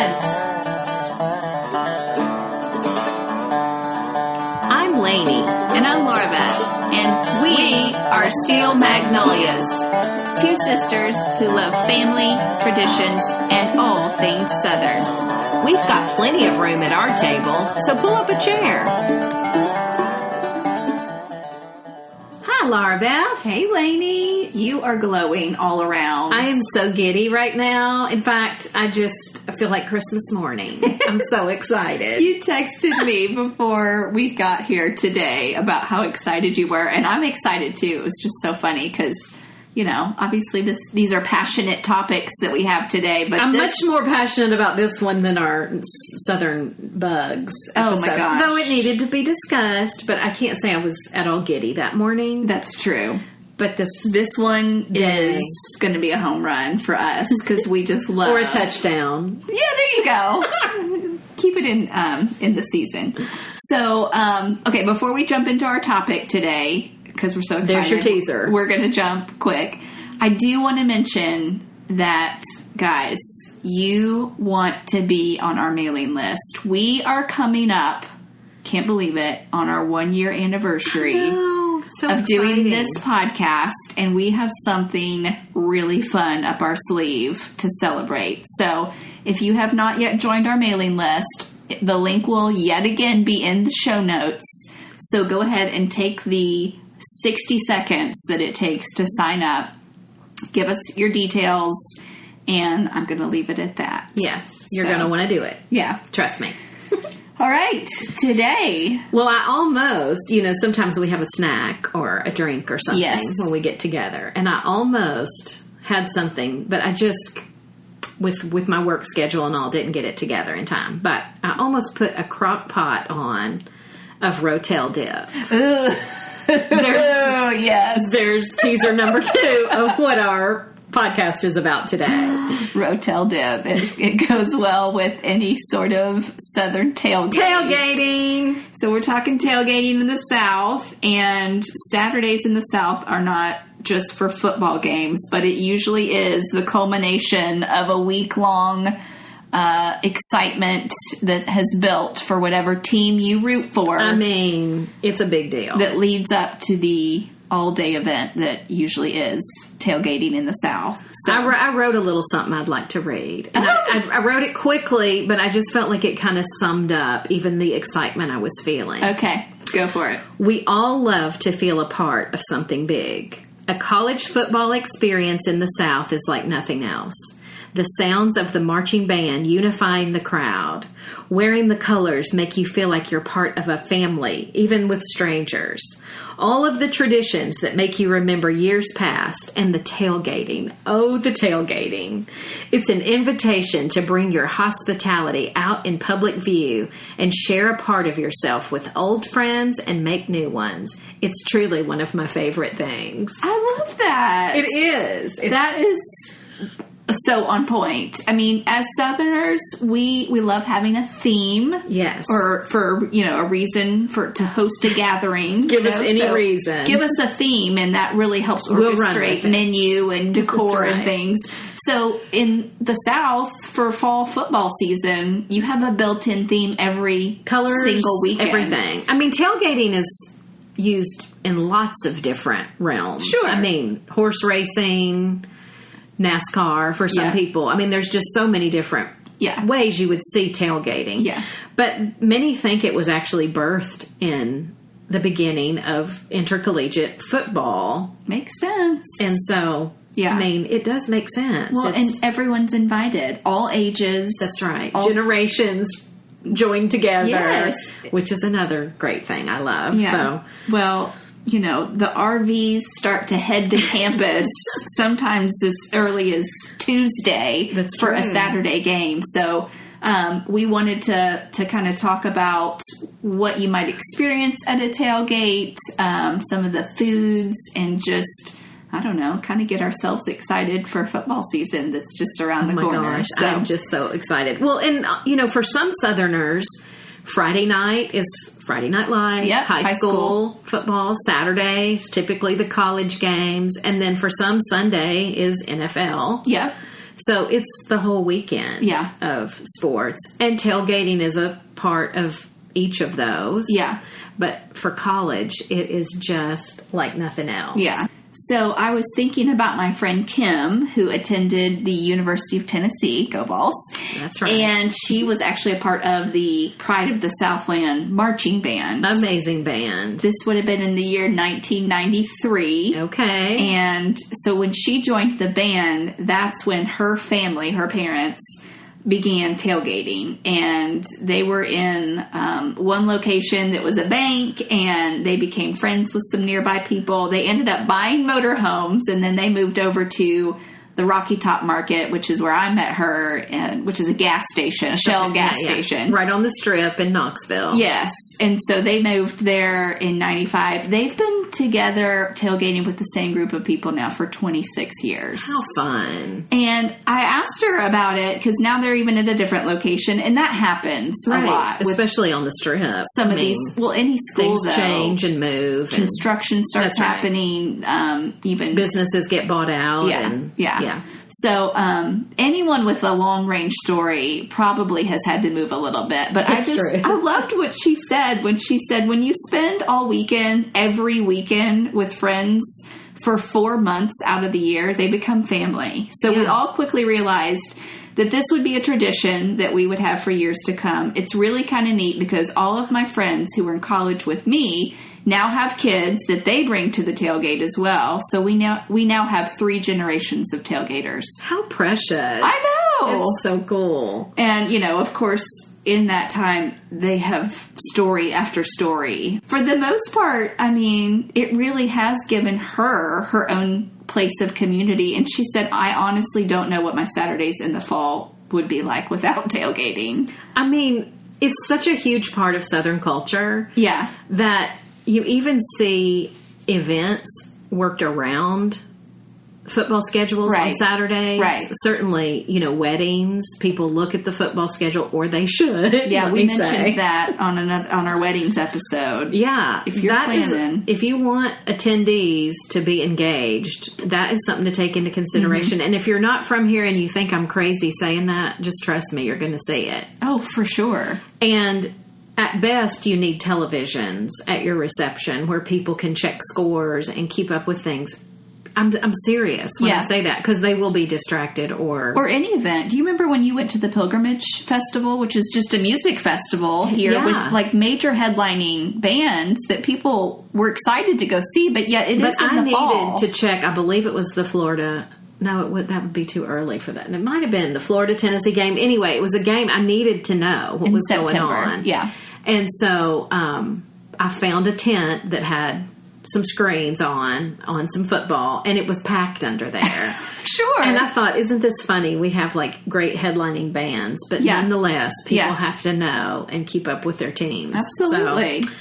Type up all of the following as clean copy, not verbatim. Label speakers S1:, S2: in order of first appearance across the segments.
S1: in.
S2: I'm Lainey.
S1: And I'm Laura Beth. And we are Steel Magnolias, two sisters who love family, traditions, and all things Southern.
S2: We've got plenty of room at our table, so pull up a chair. Hi, Laura Beth.
S1: Hey, Lainey. You are glowing all around.
S2: I am so giddy right now. In fact, I feel like Christmas morning. I'm so excited.
S1: You texted me before we got here today about how excited you were, and I'm excited too. It was just so funny because, you know, obviously these are passionate topics that we have today. But
S2: I'm much more passionate about this one than our Southern bugs episode.
S1: Oh, my gosh.
S2: Though it needed to be discussed, but I can't say I was at all giddy that morning.
S1: That's true.
S2: But this
S1: one is going to be a home run for us because we just love...
S2: Or a touchdown.
S1: Yeah, there you go. Keep it in the season. So, okay, before we jump into our topic today, because we're so excited.
S2: There's your teaser.
S1: We're going to jump quick. I do want to mention that, guys, you want to be on our mailing list. We are coming up, can't believe it, on our 1-year anniversary of doing this podcast, and we have something really fun up our sleeve to celebrate. So if you have not yet joined our mailing list, the link will yet again be in the show notes. So go ahead and take the 60 seconds that it takes to sign up. Give us your details, and I'm going to leave it at that.
S2: Yes, you're going to want to do it.
S1: Yeah.
S2: Trust me.
S1: All right, today...
S2: Well, I almost, sometimes we have a snack or a drink or something when we get together. And I almost had something, but I just, with my work schedule and all, didn't get it together in time. But I almost put a crock pot on of Rotel dip.
S1: Ooh. Yes.
S2: There's teaser number 2 of what our podcast is about today.
S1: Rotel dip. It goes well with any sort of Southern
S2: tailgating.
S1: So we're talking tailgating in the South, and Saturdays in the South are not just for football games, but it usually is the culmination of a week-long excitement that has built for whatever team you root for.
S2: I mean, it's a big deal.
S1: That leads up to the all-day event that usually is tailgating in the South. So
S2: I wrote a little something I'd like to read. And I wrote it quickly, but I just felt like it kind of summed up even the excitement I was feeling.
S1: Okay, go for it.
S2: We all love to feel a part of something big. A college football experience in the South is like nothing else. The sounds of the marching band unifying the crowd. Wearing the colors make you feel like you're part of a family, even with strangers. All of the traditions that make you remember years past, and the tailgating. Oh, the tailgating. It's an invitation to bring your hospitality out in public view and share a part of yourself with old friends and make new ones. It's truly one of my favorite things.
S1: I love that.
S2: It is.
S1: That is so on point. I mean, as Southerners, we love having a theme.
S2: Yes.
S1: Or for, a reason to host a gathering.
S2: Give us any reason.
S1: Give us a theme, and that really helps orchestrate menu and decor and things. So in the South, for fall football season, you have a built-in theme every single weekend.
S2: Everything. I mean, tailgating is used in lots of different realms.
S1: Sure.
S2: I mean, horse racing, NASCAR for some people. I mean, there's just so many different ways you would see tailgating.
S1: Yeah.
S2: But many think it was actually birthed in the beginning of intercollegiate football.
S1: Makes sense.
S2: And so, I mean, it does make sense.
S1: Well, and everyone's invited. All ages.
S2: That's right. Generations join together, which is another great thing I love.
S1: Yeah.
S2: So,
S1: well, the RVs start to head to campus sometimes as early as Tuesday for a Saturday game. So we wanted to kind of talk about what you might experience at a tailgate, some of the foods, and just, I don't know, kind of get ourselves excited for football season that's just around the corner.
S2: Gosh,
S1: so
S2: I'm just so excited. Well, and, for some Southerners, Friday night is Friday Night Lights, high school football. Saturday is typically the college games. And then for some, Sunday is NFL.
S1: Yep.
S2: So it's the whole weekend of sports. And tailgating is a part of each of those.
S1: Yeah.
S2: But for college, it is just like nothing else.
S1: Yeah. So I was thinking about my friend Kim, who attended the University of Tennessee, go Vols.
S2: That's right.
S1: And she was actually a part of the Pride of the Southland marching band.
S2: Amazing band.
S1: This would have been in the year 1993.
S2: Okay.
S1: And so when she joined the band, that's when her family, her parents, began tailgating, and they were in one location that was a bank, and they became friends with some nearby people. They ended up buying motorhomes, and then they moved over to the Rocky Top Market, which is where I met her, and which is a gas station, a Shell gas station.
S2: Right on the Strip in Knoxville.
S1: Yes. And so they moved there in 95. They've been together tailgating with the same group of people now for 26 years.
S2: How fun.
S1: And I asked her about it because now they're even at a different location, and that happens a lot.
S2: Especially on the Strip.
S1: Some of these, any school,
S2: things change and move.
S1: Construction starts happening. Even
S2: businesses get bought out.
S1: Yeah. So anyone with a long-range story probably has had to move a little bit. But I loved what she said when she said, when you spend all weekend, every weekend with friends for 4 months out of the year, they become family. So we all quickly realized that this would be a tradition that we would have for years to come. It's really kind of neat because all of my friends who were in college with me now have kids that they bring to the tailgate as well. So we now have 3 generations of tailgaters.
S2: How precious.
S1: I know.
S2: It's so cool.
S1: And, of course, in that time, they have story after story. For the most part, I mean, it really has given her own place of community. And she said, I honestly don't know what my Saturdays in the fall would be like without tailgating.
S2: I mean, it's such a huge part of Southern culture.
S1: Yeah.
S2: That you even see events worked around football schedules on Saturdays.
S1: Right.
S2: Certainly, weddings, people look at the football schedule, or they should.
S1: Yeah, we mentioned that on our weddings episode.
S2: Yeah.
S1: If you're planning.
S2: If you want attendees to be engaged, that is something to take into consideration. Mm-hmm. And if you're not from here and you think I'm crazy saying that, just trust me, you're going to see it.
S1: Oh, for sure.
S2: And at best, you need televisions at your reception where people can check scores and keep up with things. I'm serious when I say that, because they will be distracted or any
S1: event. Do you remember when you went to the Pilgrimage Festival, which is just a music festival here with like major headlining bands that people were excited to go see, but yet it is in the fall.
S2: I needed to check. I believe it was the Florida. No, that would be too early for that. And it might have been the Florida-Tennessee game. Anyway, it was a game I needed to know what was going on.
S1: Yeah.
S2: And so I found a tent that had some screens on some football, and it was packed under there.
S1: Sure.
S2: And I thought, isn't this funny? We have like great headlining bands, but nonetheless, people have to know and keep up with their teams.
S1: Absolutely.
S2: So,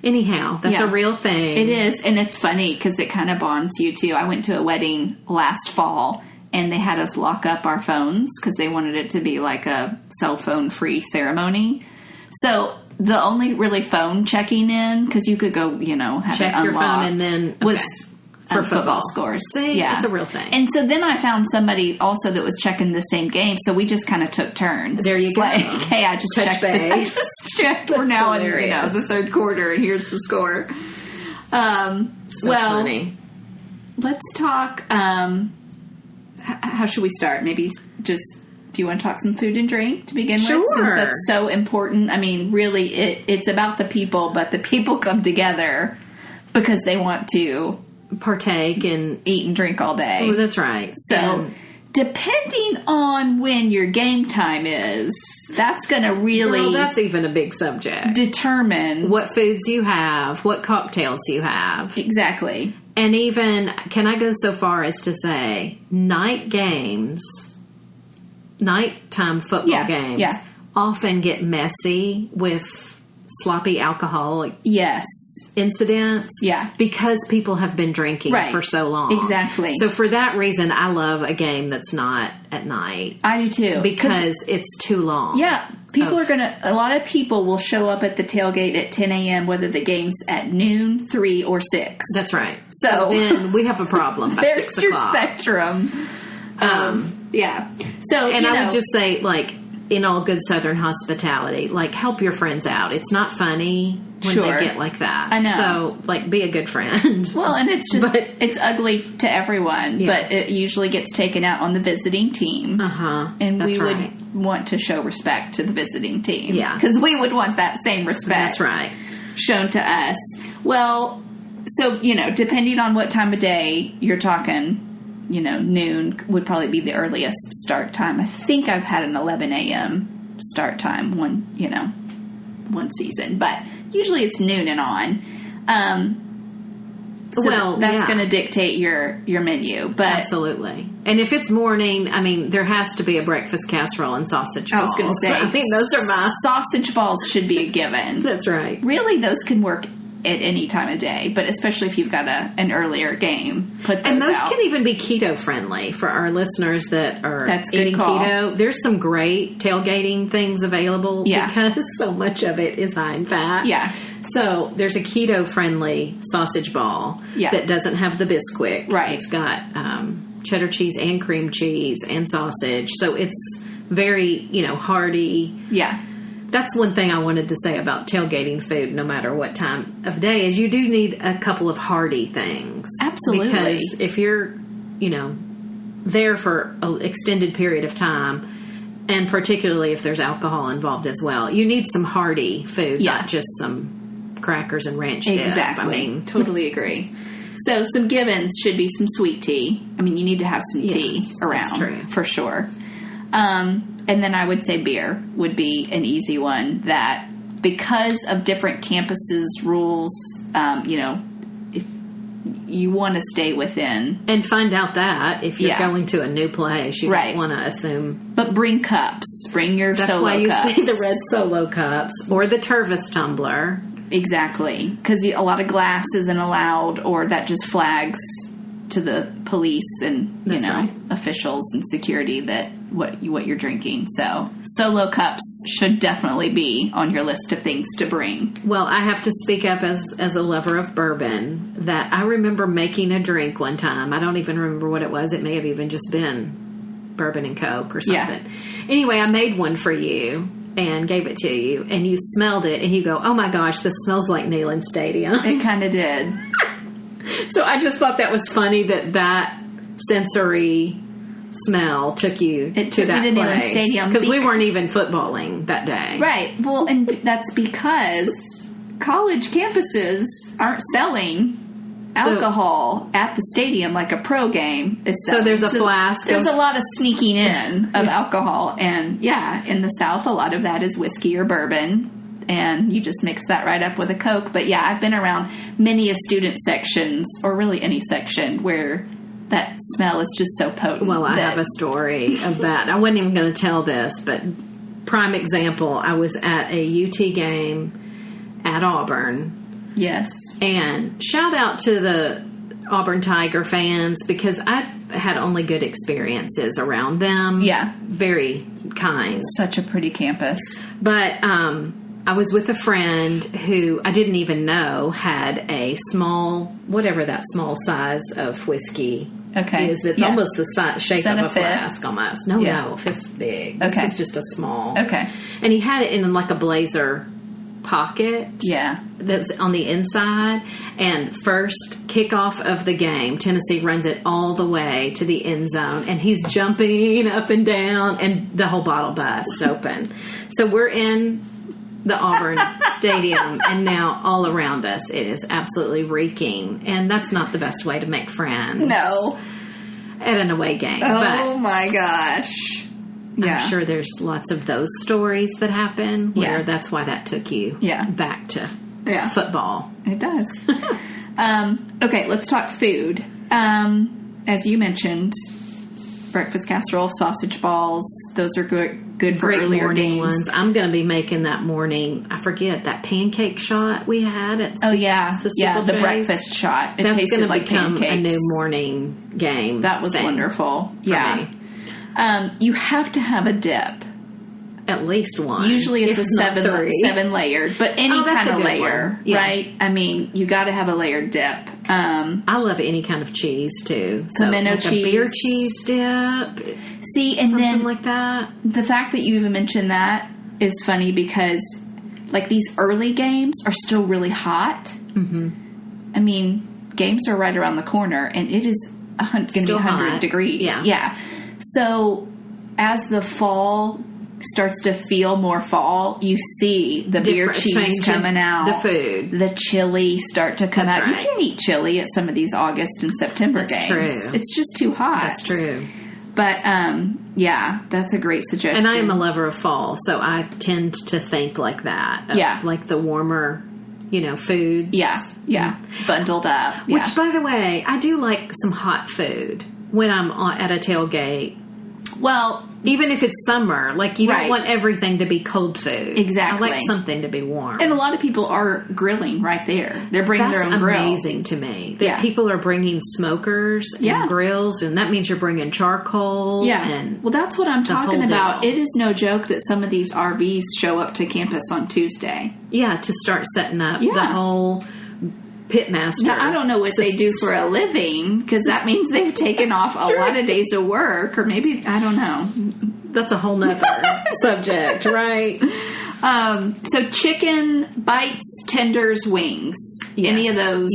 S2: anyhow, that's a real thing.
S1: It is, and it's funny because it kind of bonds you too. I went to a wedding last fall, and they had us lock up our phones because they wanted it to be like a cell phone free ceremony. So the only really phone checking in, because you could go, have
S2: check
S1: it
S2: your phone and then
S1: was for football scores.
S2: See, it's a real thing.
S1: And so then I found somebody also that was checking the same game, so we just kind of took turns.
S2: There you go.
S1: Like, hey, I just checked. We're now in the third quarter, and here's the score.
S2: Funny.
S1: Let's talk. How should we start? Maybe just. Do you want to talk some food and drink to begin with?
S2: Sure.
S1: Since that's so important. I mean, really, it's about the people, but the people come together because they want to
S2: partake and
S1: eat and drink all day.
S2: Oh, that's right.
S1: So, depending on when your game time is, that's going to really...
S2: that's even a big subject.
S1: Determine...
S2: what foods you have, what cocktails you have.
S1: Exactly.
S2: And even, can I go so far as to say, nighttime football games often get messy with sloppy alcoholic incidents because people have been drinking for so long.
S1: Exactly.
S2: So for that reason, I love a game that's not at night.
S1: I do too.
S2: Because it's too long.
S1: Yeah. A lot of people will show up at the tailgate at 10 a.m. whether the game's at noon, 3, or 6.
S2: That's right.
S1: So
S2: then we have a problem by 6 o'clock.
S1: There's your spectrum. Yeah. So,
S2: and I would just say, like, in all good Southern hospitality, like, help your friends out. It's not funny when they get like that.
S1: I know.
S2: So, like, be a good friend.
S1: Well, and it's just, it's ugly to everyone, but it usually gets taken out on the visiting team. And we would want to show respect to the visiting team.
S2: Yeah.
S1: Because we would want that same respect.
S2: That's right.
S1: Shown to us. Well, so, depending on what time of day you're talking, noon would probably be the earliest start time. I think I've had an 11 a.m. start time one season, but usually it's noon and on. So that's going to dictate your menu. But
S2: absolutely. And if it's morning, I mean, there has to be a breakfast casserole and sausage balls.
S1: I was going to say,
S2: I think those are my
S1: sausage balls should be a given.
S2: That's right.
S1: Really, those can work at any time of day, but especially if you've got an earlier game, put those out.
S2: And those can even be keto friendly for our listeners that are eating keto. There's some great tailgating things available because so much of it is high in fat.
S1: Yeah.
S2: So there's a keto friendly sausage ball that doesn't have the Bisquick.
S1: Right.
S2: It's got cheddar cheese and cream cheese and sausage. So it's very, hearty.
S1: Yeah.
S2: That's one thing I wanted to say about tailgating food, no matter what time of day, is you do need a couple of hearty things.
S1: Absolutely.
S2: Because if you're, there for an extended period of time, and particularly if there's alcohol involved as well, you need some hearty food, not just some crackers and ranch dip.
S1: Exactly.
S2: I mean,
S1: totally agree. So some givens should be some sweet tea. I mean, you need to have some tea around. That's true. For sure. And then I would say beer would be an easy one that, because of different campuses' rules, if you want to stay within.
S2: And find out that if you're going to a new place, you don't want to assume.
S1: But bring cups. Bring your
S2: That's
S1: solo cups.
S2: That's why you see the red solo cups or the Tervis tumbler.
S1: Exactly. Because a lot of glass isn't allowed, or that just flags to the police and officials and security that what you're drinking. So solo cups should definitely be on your list of things to bring.
S2: Well, I have to speak up as a lover of bourbon, that I remember making a drink one time. I don't even remember what it was. It may have even just been bourbon and Coke or something. Anyway, I made one for you and gave it to you, and you smelled it and you go, oh my gosh, this smells like Neyland Stadium.
S1: It kind of did.
S2: So I just thought that was funny that sensory smell took you to that place. Because we weren't even footballing that day.
S1: Right. Well, and that's because college campuses aren't selling alcohol at the stadium like a pro game is selling.
S2: So there's a flask.
S1: There's a lot of sneaking in of alcohol. And in the South, a lot of that is whiskey or bourbon. And you just mix that right up with a Coke. But I've been around many student sections, or really any section, where that smell is just so potent.
S2: Well, I have a story of that. I wasn't even going to tell this, but prime example, I was at a UT game at Auburn.
S1: Yes.
S2: And shout out to the Auburn Tiger fans, because I've had only good experiences around them. Yeah. Very kind.
S1: Such a pretty campus.
S2: But I was with a friend who I didn't even know had a small, whatever that small size of whiskey is. It's almost the shape of a flask almost. No, Fifth's big. This is just a small.
S1: Okay.
S2: And he had it in like a blazer pocket.
S1: Yeah.
S2: That's on the inside. And first kickoff of the game, Tennessee runs it all the way to the end zone. And he's jumping up and down, and the whole bottle busts open. So we're in the Auburn Stadium, and now all around us it is absolutely reeking, and that's not the best way to make friends.
S1: No.
S2: At an away game.
S1: Oh my gosh.
S2: I'm sure there's lots of those stories that happen where that's why that took you back to football.
S1: It does. Okay, let's talk food. As you mentioned, breakfast casserole, sausage balls, those are good for
S2: great
S1: earlier
S2: morning
S1: games.
S2: Ones. I'm going to be making that morning. I forget that pancake shot we had at
S1: the breakfast shot.
S2: It tasted like pancakes. A new morning game.
S1: That was wonderful. Yeah. You have to have a dip.
S2: At least one.
S1: Usually it's a seven layered, but any kind of layer, right? I mean, you got to have a layered dip.
S2: I love any kind of cheese too. So
S1: pimento
S2: like
S1: cheese,
S2: a beer cheese dip.
S1: See, and
S2: something
S1: then
S2: like that.
S1: The fact that you even mentioned that is funny because, like, these early games are still really hot. Mm-hmm. I mean, games are right around the corner, and it is going to be 100 degrees. Yeah. So as the fall starts to feel more fall, you see the beer cheese coming out.
S2: The food.
S1: The chili start to come out.
S2: Right.
S1: You can't eat chili at some of these August and September games.
S2: True.
S1: It's just too hot.
S2: That's true.
S1: But, yeah, that's a great suggestion.
S2: And I am a lover of fall, so I tend to think like that. Of like the warmer, foods.
S1: Yeah. Bundled up. Yeah.
S2: Which, by the way, I do like some hot food when I'm at a tailgate.
S1: Well,
S2: even if it's summer, like you don't want everything to be cold food.
S1: Exactly.
S2: I like something to be warm.
S1: And a lot of people are grilling right there. They're bringing their own grill.
S2: That's amazing to me. That people are bringing smokers and grills, and that means you're bringing charcoal.
S1: Yeah.
S2: And
S1: well, that's what I'm talking about. It is no joke that some of these RVs show up to campus on Tuesday.
S2: Yeah, to start setting up the whole pitmaster.
S1: Now, I don't know what they do for a living, because that means they've taken off a lot of days of work, or maybe, I don't know.
S2: That's a whole nother subject, right?
S1: So chicken, bites, tenders, wings.
S2: Yes.
S1: Any of those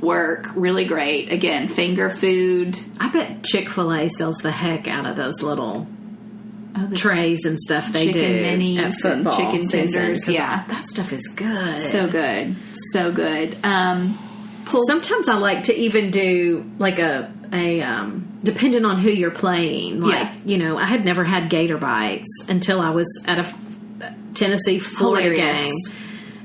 S1: work really great. Again, finger food.
S2: I bet Chick-fil-A sells the heck out of those little trays and stuff they do.
S1: Chicken minis
S2: at football
S1: and chicken tenders. Yeah.
S2: That stuff is good.
S1: So good. So good.
S2: Sometimes I like to even do like a depending on who you're playing. Like, I had never had gator bites until I was at a Tennessee Florida game,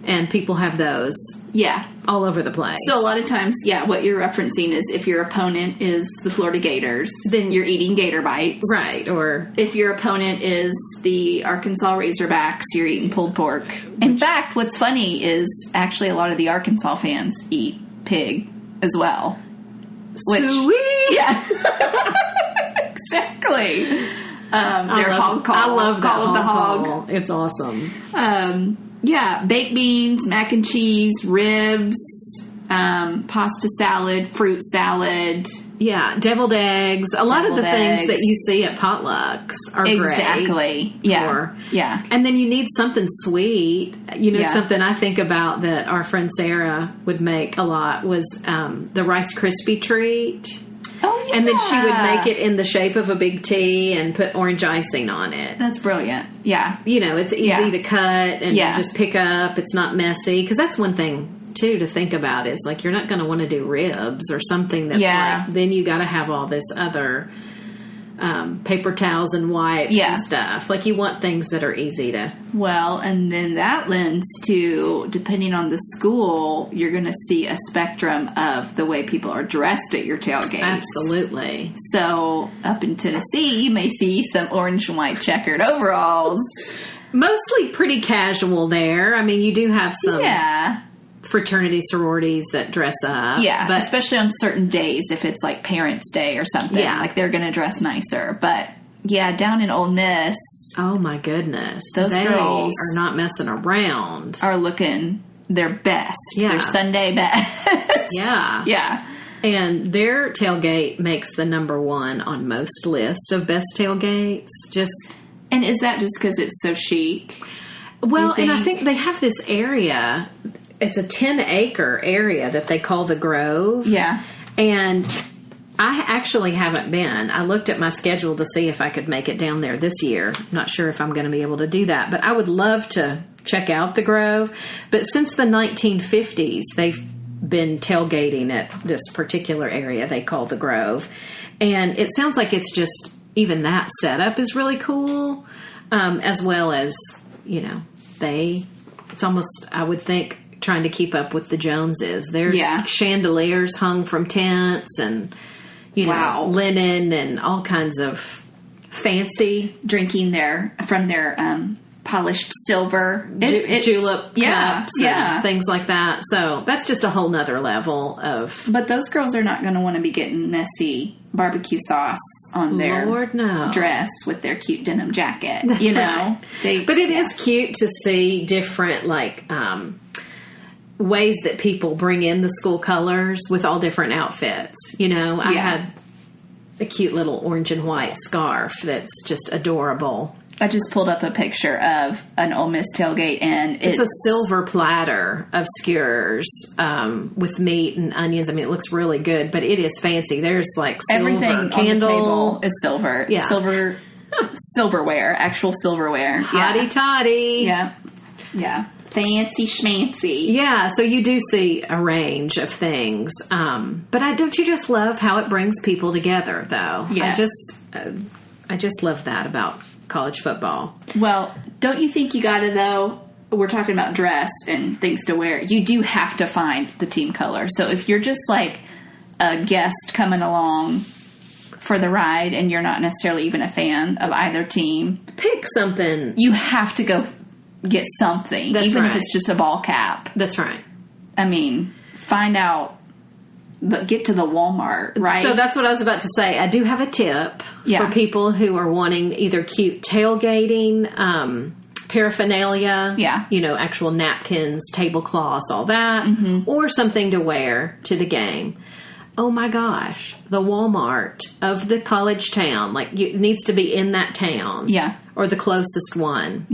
S2: and people have those. Yeah. All over the place.
S1: So a lot of times, what you're referencing is if your opponent is the Florida Gators, then you're eating gator bites.
S2: Right. Or
S1: if your opponent is the Arkansas Razorbacks, you're eating pulled pork. In fact, what's funny is actually a lot of the Arkansas fans eat pig as well.
S2: Sweet.
S1: Yeah. Exactly. Their hog call.
S2: I love that
S1: call of the hog.
S2: Call. It's awesome.
S1: Baked beans, mac and cheese, ribs, pasta salad, fruit salad.
S2: Yeah, deviled eggs. A lot of the things that you see at potlucks are great.
S1: Exactly. Yeah. Yeah.
S2: And then you need something sweet. Something I think about that our friend Sarah would make a lot was the Rice Krispie treat.
S1: Oh, yeah.
S2: And then she would make it in the shape of a big T and put orange icing on it.
S1: That's brilliant. Yeah.
S2: It's easy to cut and just pick up. It's not messy. Because that's one thing, too, to think about is, like, you're not going to want to do ribs or something that's like, then you got to have all this other paper towels and wipes and stuff. Like, you want things that are easy to...
S1: Well, and then that lends to, depending on the school, you're going to see a spectrum of the way people are dressed at your tailgates.
S2: Absolutely.
S1: So, up in Tennessee, you may see some orange and white checkered overalls.
S2: Mostly pretty casual there. I mean, you do have some... fraternity sororities that dress up.
S1: Yeah, but especially on certain days, if it's like Parents' Day or something, like they're going to dress nicer. But down in Ole Miss,
S2: oh my goodness,
S1: those girls
S2: are not messing around.
S1: Are looking their best. Yeah. Their Sunday best.
S2: Yeah. And their tailgate makes the number one on most lists of best tailgates.
S1: And is that just because it's so chic?
S2: Well, and I think they have this area. It's a 10-acre area that they call the Grove.
S1: Yeah.
S2: And I actually haven't been. I looked at my schedule to see if I could make it down there this year. I'm not sure if I'm going to be able to do that. But I would love to check out the Grove. But since the 1950s, they've been tailgating at this particular area they call the Grove. And it sounds like it's just, even that setup is really cool. As well as, it's almost, I would think, trying to keep up with the Joneses. There's chandeliers hung from tents and, linen and all kinds of fancy.
S1: Drinking from their polished silver.
S2: Julep cups and things like that. So that's just a whole nother level of...
S1: But those girls are not going to want to be getting messy barbecue sauce on their dress with their cute denim jacket.
S2: That's right. But it is cute to see different, like... ways that people bring in the school colors with all different outfits. You know, I had a cute little orange and white scarf that's just adorable.
S1: I just pulled up a picture of an Ole Miss tailgate, and
S2: it's a silver platter of skewers with meat and onions. I mean, it looks really good, but it is fancy. There's like silver
S1: everything
S2: candle.
S1: On the table is silver.
S2: Yeah.
S1: Silverware, actual silverware.
S2: Hotty toddy.
S1: Yeah. Yeah. Fancy schmancy.
S2: Yeah, so you do see a range of things. But don't you just love how it brings people together, though?
S1: Yes.
S2: I just love that about college football.
S1: Well, don't you think you gotta, though, we're talking about dress and things to wear, you do have to find the team color. So if you're just like a guest coming along for the ride and you're not necessarily even a fan of either team,
S2: pick something.
S1: You have to go get something, even if it's just a ball cap.
S2: That's right.
S1: I mean, find out. Get to the Walmart, right?
S2: So that's what I was about to say. I do have a tip for people who are wanting either cute tailgating paraphernalia, you know, actual napkins, tablecloths, all that, or something to wear to the game. Oh my gosh, the Walmart of the college town, like it needs to be in that town, or the closest one,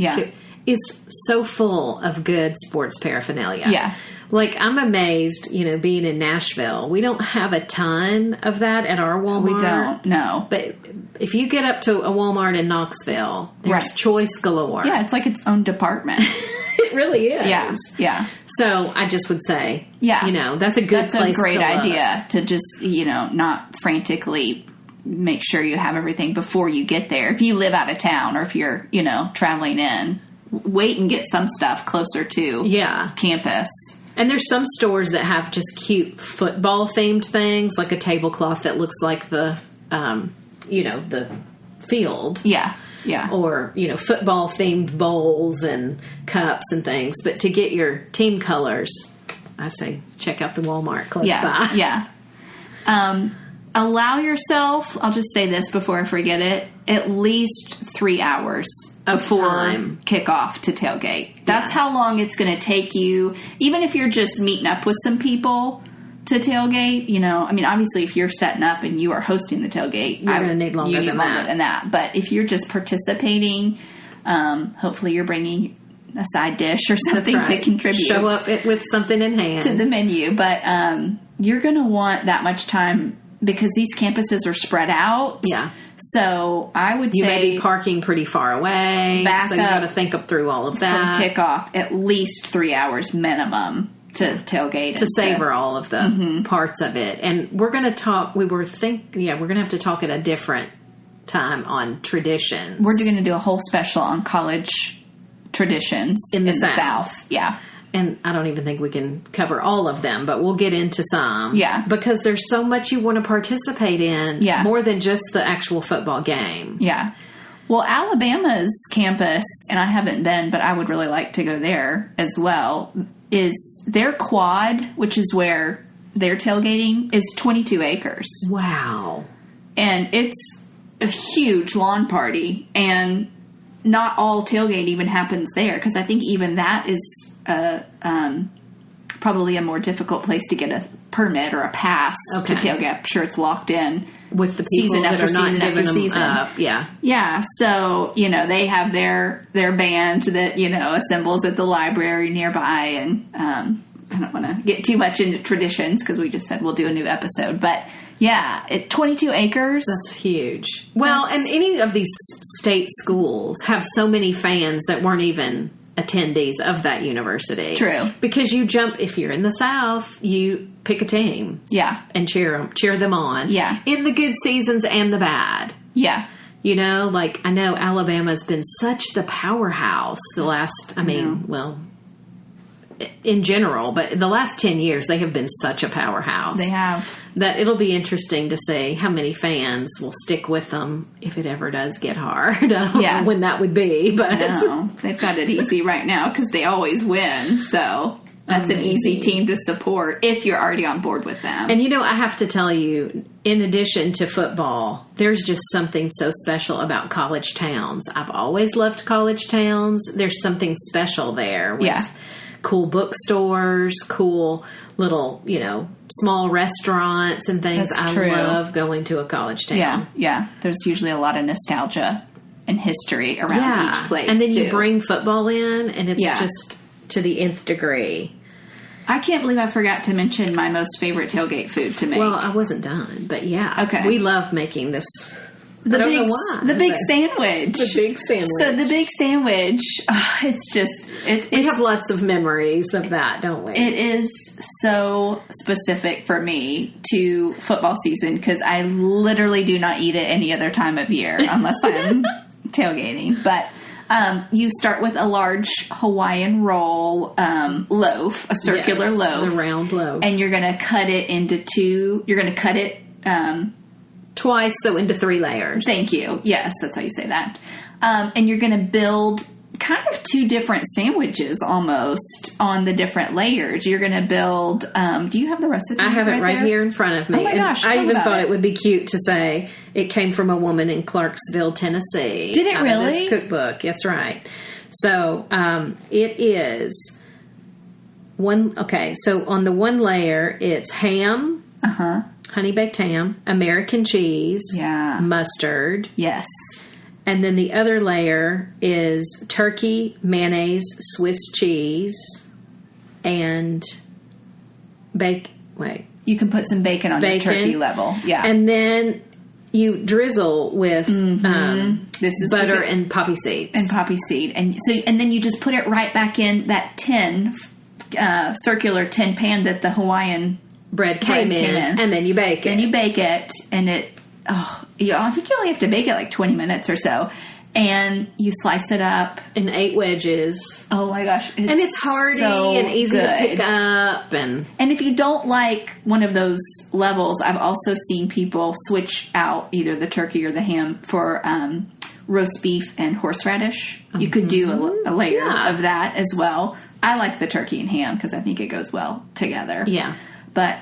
S2: is so full of good sports paraphernalia.
S1: Yeah.
S2: Like, I'm amazed, you know, being in Nashville, we don't have a ton of that at our Walmart.
S1: We don't, no.
S2: But if you get up to a Walmart in Knoxville, there's choice galore.
S1: Yeah, it's like its own department.
S2: It really is.
S1: Yeah, yeah.
S2: So I just would say, you know, that's a good place to look.
S1: That's a great idea to just, you know, not frantically make sure you have everything before you get there. If you live out of town or if you're, you know, traveling in, wait and get some stuff closer to campus.
S2: And there's some stores that have just cute football-themed things, like a tablecloth that looks like the, you know, the field.
S1: Yeah, yeah.
S2: Or, you know, football-themed bowls and cups and things. But to get your team colors, I say check out the Walmart close by.
S1: Yeah. Allow yourself, I'll just say this before I forget it, at least 3 hours before kickoff to tailgate. That's how long it's going to take you, even if you're just meeting up with some people to tailgate. You know, I mean, obviously, if you're setting up and you are hosting the tailgate,
S2: you're going to need longer than
S1: that. But if you're just participating, hopefully you're bringing a side dish or something to contribute.
S2: Show up with something in hand
S1: to the menu. But you're going to want that much time because these campuses are spread out.
S2: Yeah.
S1: So I would say
S2: you may be parking pretty far away.
S1: Back
S2: so you got to think up through all of that.
S1: From kickoff, at least 3 hours minimum to tailgate
S2: to savor all of the parts of it. And we're going to talk. We're going to have to talk at a different time on traditions.
S1: We're going to do a whole special on college traditions
S2: in the South.
S1: Yeah.
S2: And I don't even think we can cover all of them, but we'll get into some.
S1: Yeah.
S2: Because there's so much you want to participate in.
S1: Yeah.
S2: More than just the actual football game.
S1: Yeah. Well, Alabama's campus, and I haven't been, but I would really like to go there as well, is their quad, which is where they're tailgating, is 22 acres.
S2: Wow. And
S1: it's a huge lawn party, and not all tailgate even happens there, because I think even that is probably a more difficult place to get a permit or a pass to tailgate. I'm sure it's locked in
S2: with the people
S1: season after season after season. Yeah. So they have their band that assembles at the library nearby, and I don't want to get too much into traditions because we just said we'll do a new episode, but. Yeah, 22 acres.
S2: That's huge. Well, and any of these state schools have so many fans that weren't even attendees of that university.
S1: True.
S2: Because you jump, if you're in the South, you pick a team.
S1: Yeah.
S2: And cheer them on.
S1: Yeah.
S2: In the good seasons and the bad.
S1: Yeah.
S2: I know Alabama's been such the powerhouse the last, in general, but the last 10 years, they have been such a powerhouse.
S1: They have.
S2: That it'll be interesting to see how many fans will stick with them if it ever does get hard. I don't know when that would be, but
S1: no, they've got it easy right now because they always win. So that's an easy team to support if you're already on board with them.
S2: And I have to tell you, in addition to football, there's just something so special about college towns. I've always loved college towns. There's something special there with cool bookstores, cool little, small restaurants and things.
S1: That's
S2: I
S1: true.
S2: love going to a college town.
S1: Yeah. There's usually a lot of nostalgia and history around each place.
S2: And then
S1: too.
S2: you bring football in, and it's just to the nth degree.
S1: I can't believe I forgot to mention my most favorite tailgate food to make.
S2: Well, I wasn't done, but
S1: Okay.
S2: we love making this.
S1: The
S2: I don't
S1: big,
S2: know why.
S1: The big sandwich.
S2: The big sandwich.
S1: So the big sandwich, it's just
S2: we have lots of memories of that, don't we?
S1: It is so specific for me to football season because I literally do not eat it any other time of year unless I'm tailgating. But you start with a large Hawaiian roll loaf, a circular loaf,
S2: a round loaf,
S1: and you're going to cut it into two. You're going to cut it
S2: twice, so into 3 layers.
S1: Thank you. Yes, that's how you say that. And you're going to build kind of 2 different sandwiches almost on the different layers. You're going to build, do you have the recipe?
S2: I have it right
S1: there?
S2: here in front of me.
S1: Oh my gosh.
S2: I even thought
S1: it
S2: it would be cute to say it came from a woman in Clarksville, Tennessee.
S1: Did it
S2: out
S1: really?
S2: Of this cookbook. That's right. So it is one. Okay, so on the one layer, it's ham, honey baked ham, American cheese, mustard.
S1: Yes.
S2: And then the other layer is turkey, mayonnaise, Swiss cheese, and
S1: You can put some bacon on your turkey level. Yeah.
S2: And then you drizzle with
S1: this is
S2: butter and poppy seeds.
S1: And poppy seed. And then you just put it right back in that tin, circular tin pan that the Hawaiian
S2: bread came in. And then you bake it.
S1: Then you bake it, and I think you only have to bake it like 20 minutes or so. And you slice it up
S2: in 8 wedges.
S1: Oh my gosh.
S2: It's hearty and easy to pick up. And
S1: if you don't like one of those levels, I've also seen people switch out either the turkey or the ham for roast beef and horseradish. You could do a layer of that as well. I like the turkey and ham because I think it goes well together.
S2: Yeah.
S1: But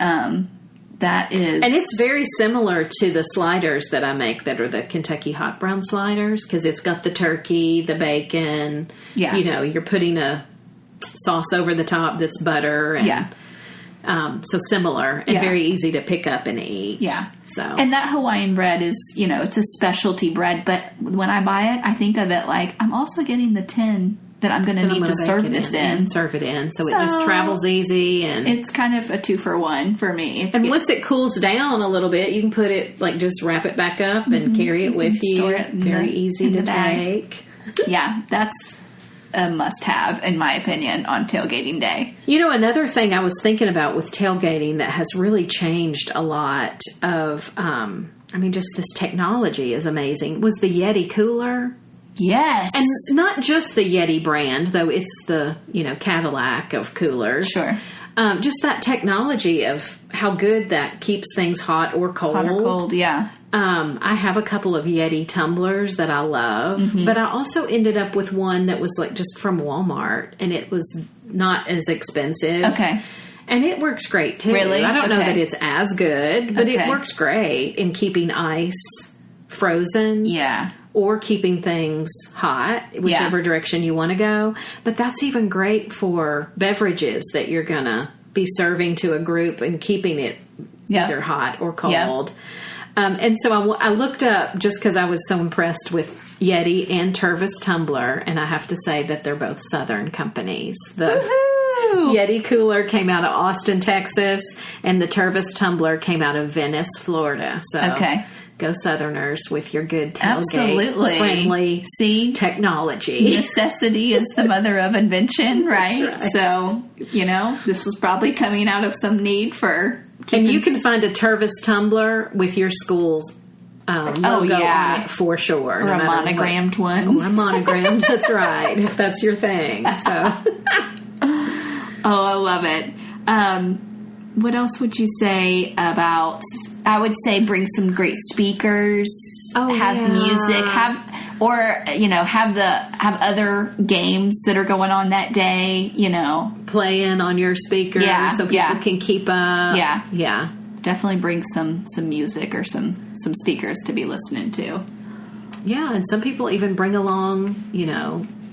S1: that is...
S2: And it's very similar to the sliders that I make that are the Kentucky hot brown sliders because it's got the turkey, the bacon.
S1: Yeah.
S2: You're putting a sauce over the top that's butter. And, so similar and very easy to pick up and eat.
S1: Yeah.
S2: So.
S1: And that Hawaiian bread is, it's a specialty bread. But when I buy it, I think of it like I'm also getting the tin that I'm going to need to serve this in.
S2: And serve it in. So it just travels easy. And
S1: it's kind of a 2-for-1 for me.
S2: And once it cools down a little bit, you can put it, just wrap it back up and carry it with you.
S1: Store it
S2: very easy to take.
S1: Yeah, that's a must-have, in my opinion, on tailgating day.
S2: Another thing I was thinking about with tailgating that has really changed a lot of, just this technology is amazing, was the Yeti cooler.
S1: Yes.
S2: And not just the Yeti brand, though it's the, Cadillac of coolers.
S1: Sure.
S2: Just that technology of how good that keeps things hot or cold.
S1: Hot or cold, yeah.
S2: I have a couple of Yeti tumblers that I love, but I also ended up with one that was just from Walmart, and it was not as expensive.
S1: Okay.
S2: And it works great, too.
S1: Really?
S2: I don't know that it's as good, but it works great in keeping ice frozen.
S1: Yeah.
S2: Or keeping things hot, whichever direction you want to go. But that's even great for beverages that you're going to be serving to a group and keeping it either hot or cold. And so I looked up just because I was so impressed with Yeti and Tervis Tumbler, and I have to say that they're both Southern companies. The Yeti cooler came out of Austin, Texas, and the Tervis Tumbler came out of Venice, Florida. So go Southerners with your good tailgate friendly technology.
S1: Necessity is the mother of invention, right?
S2: That's right.
S1: So, this was probably coming out of some need for
S2: And you can find a Tervis tumbler with your school's logo on it for sure.
S1: Or a monogrammed one.
S2: Or a monogrammed, that's right, if that's your thing. So.
S1: I love it. What else would you say about... I would say bring some great speakers, have music, have other games that are going on that day,
S2: Playing on your speakers so people can keep up.
S1: Yeah. Definitely bring some music or some speakers to be listening to.
S2: Yeah, and some people even bring along,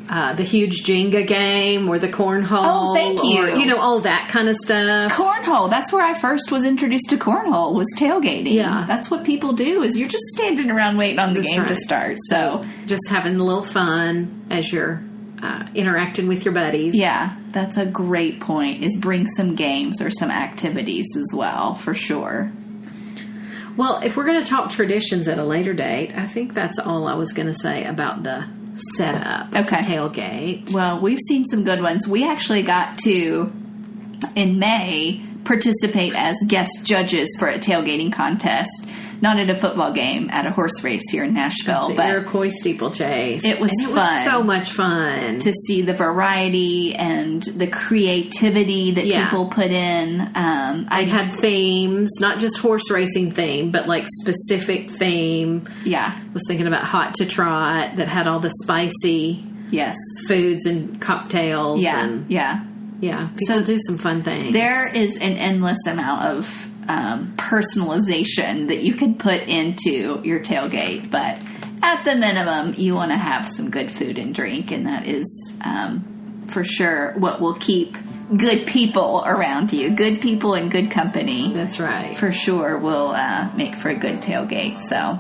S2: the huge Jenga game or the cornhole.
S1: Oh, thank you.
S2: Or, all that kind of stuff.
S1: Cornhole. That's where I first was introduced to cornhole, was tailgating.
S2: Yeah.
S1: That's what people do, is you're just standing around waiting on the game to start. So
S2: just having a little fun as you're interacting with your buddies.
S1: Yeah, that's a great point, is bring some games or some activities as well, for sure.
S2: Well, if we're going to talk traditions at a later date, I think that's all I was going to say about the setup of the tailgate.
S1: Well, we've seen some good ones. We actually got to, in May, participate as guest judges for a tailgating contest. Not at a football game, at a horse race here in Nashville.
S2: The Iroquois steeplechase.
S1: It was fun.
S2: It was so much fun.
S1: To see the variety and the creativity that people put in.
S2: I had themes, not just horse racing theme, but like specific theme.
S1: Yeah.
S2: I was thinking about Hot to Trot that had all the spicy foods and cocktails. Yeah. Yeah. People do some fun things.
S1: There is an endless amount of personalization that you can put into your tailgate, but at the minimum you want to have some good food and drink, and that is for sure what will keep good people around you. Good people and good company,
S2: that's right,
S1: for sure will make for a good tailgate. So,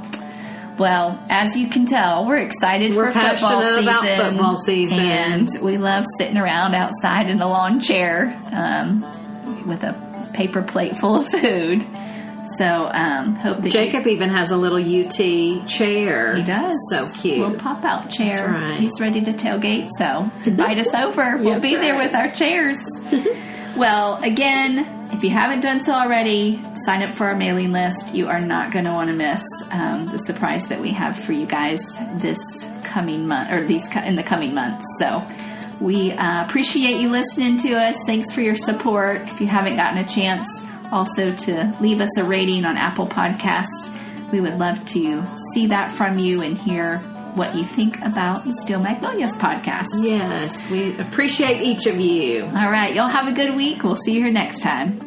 S1: well, as you can tell, we're excited for football season, and we love sitting around outside in a lawn chair with a paper plate full of food. So hope that
S2: Jacob even has a little UT chair.
S1: He does.
S2: So cute.
S1: Little pop out chair.
S2: That's right.
S1: He's ready to tailgate, so invite us over. We'll be there with our chairs. Well, again, if you haven't done so already, sign up for our mailing list. You are not going to want to miss the surprise that we have for you guys this coming month, or in the coming months. So we appreciate you listening to us. Thanks for your support. If you haven't gotten a chance also to leave us a rating on Apple Podcasts, we would love to see that from you and hear what you think about the Steel Magnolias podcast.
S2: Yes, we appreciate each of you.
S1: All right, y'all have a good week. We'll see you here next time.